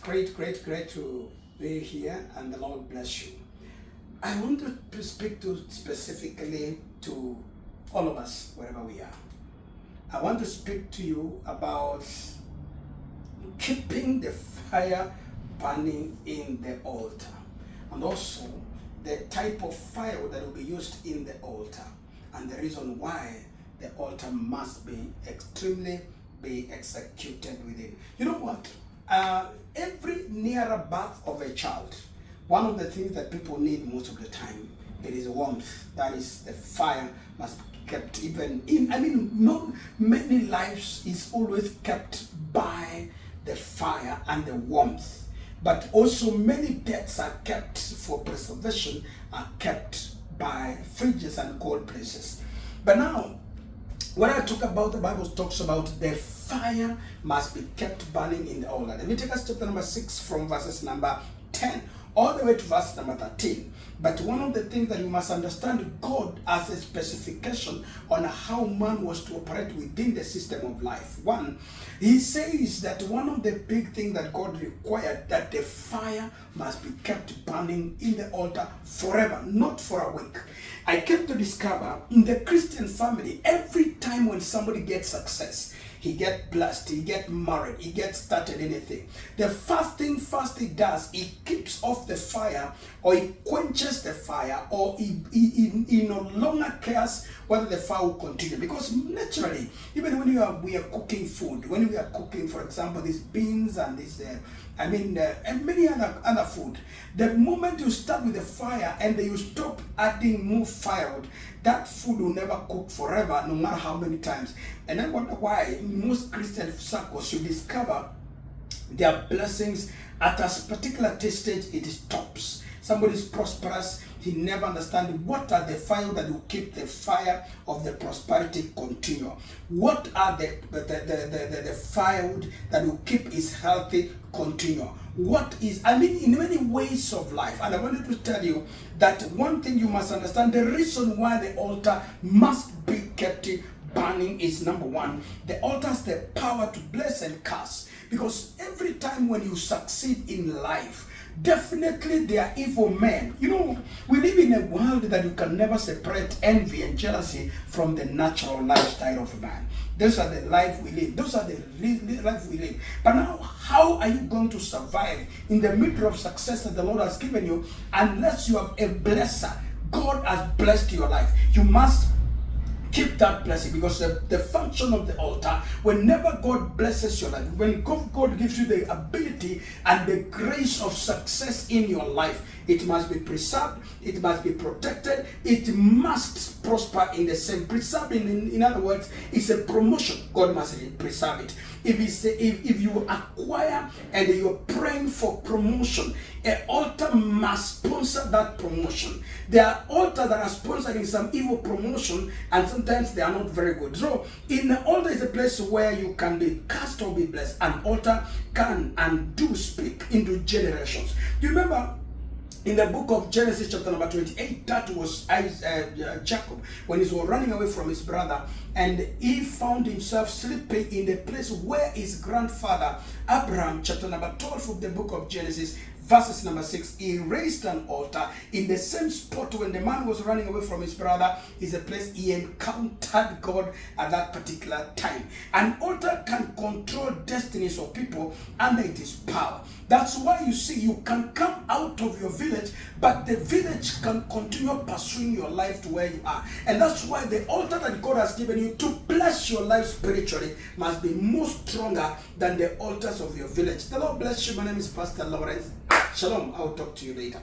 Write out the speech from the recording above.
Great to be here, and the Lord bless you. I want to speak to specifically to all of us, wherever we are. I want to speak to you about keeping the fire burning in the altar, and also the type of fire that will be used in the altar, and the reason why the altar must be extremely be executed within. You know what? Every nearer birth of a child, one of the things that people need most of the time, it is warmth. That is, the fire must be kept even in. Not many lives is always kept by the fire and the warmth, but also many deaths are kept for preservation, are kept by fridges and cold places. But now, when I talk about, the Bible talks about the fire must be kept burning in the altar. Leviticus chapter number 6 from verses number 10 all the way to verse number 13. But one of the things that you must understand, God has a specification on how man was to operate within the system of life. One, he says that one of the big things that God required, that the fire must be kept burning in the altar forever, not for a week. I came to discover in the Christian family, every time when somebody gets success, he get blessed, he get married, he gets started anything, the first thing he does, he keeps off the fire, or he quenches the fire, or he no longer cares whether the fire will continue. Because naturally, even when we are cooking food, when we are cooking, for example, these beans and this and many other food, the moment you start with the fire and then you stop adding more firewood, that food will never cook forever, no matter how many times. And I wonder why in most Christian circles you discover their blessings at a particular stage it stops. Somebody is prosperous, he never understands what are the fire that will keep the fire of the prosperity continue. What are the firewood that will keep his healthy continue? What is, in many ways of life. And I wanted to tell you that one thing you must understand, the reason why the altar must be kept burning is, number one, the altar has the power to bless and curse. Because every time when you succeed in life, definitely there are evil men. You know, we live in a world that you can never separate envy and jealousy from the natural lifestyle of man. Those are the life we live. Those are the life we live. But now, how are you going to survive in the middle of success that the Lord has given you unless you have a blesser? God has blessed your life. You must keep that blessing, because the function of the altar, whenever God blesses your life, when God gives you the ability and the grace of success in your life, it must be preserved, it must be protected, it must prosper in the same. Preserving, in other words, is a promotion. God must preserve it. If you acquire and you're praying for promotion, an altar must sponsor that promotion. There are altars that are sponsoring some evil promotion, and sometimes they are not very good. So, in the altar is a place where you can be cast or be blessed. An altar can and do speak into generations. Do you remember in the book of Genesis chapter number 28, that was Jacob, when he was running away from his brother, and he found himself sleeping in the place where his grandfather Abraham, chapter number 12 of the book of Genesis, verses number 6, he raised an altar in the same spot when the man was running away from his brother. Is a place he encountered God at that particular time. An altar can control destinies of people under its power. That's why you see, you can come out of your village, but the village can continue pursuing your life to where you are. And that's why the altar that God has given you to bless your life spiritually must be more stronger than the altars of your village. The Lord bless you. My name is Pastor Lawrence. Shalom. I'll talk to you later.